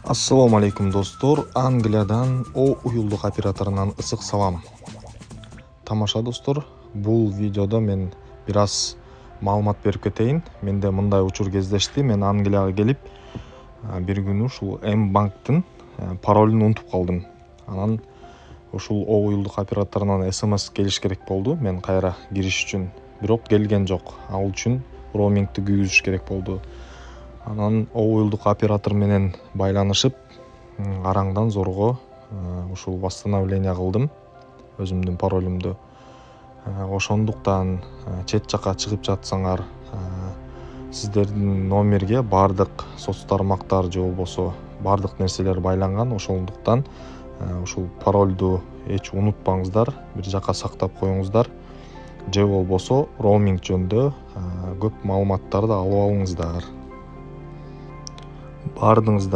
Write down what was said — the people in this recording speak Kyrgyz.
Assalamu alaikum dostlar. Angliyadan O uyulduk operatorundan ысык салам. Тамаша достор, бул видеодо мен бир аз маалымат берип кетейин. Менде мындай учур кездешти. Мен Англияга келип, бир күнү ушул М-банктын паролун унутуп калдым. Анан ушул О уюлдук операторунан СМС келиш керек болду. Мен кайра кириш үчүн, бирок келген жок. Ал үчүн роумингти күйгүзүш керек болду. Анан О уюлдук оператор менен байланышып, араңдан зорго ушул восстановление кылдым өзүмдүн паролумду. Ошондуктан чет жака чыгып жатсаңар, сиздердин номерге бардык соц тармактар же болбосо бардык нерселер байланган. Ошондуктан ушул паролду эч унутпаңыздар, бир жака сактап коюңуздар. Же болбосо роуминг жөнүндө көп маалыматтарды алып алыңыздар. Бардыңыздар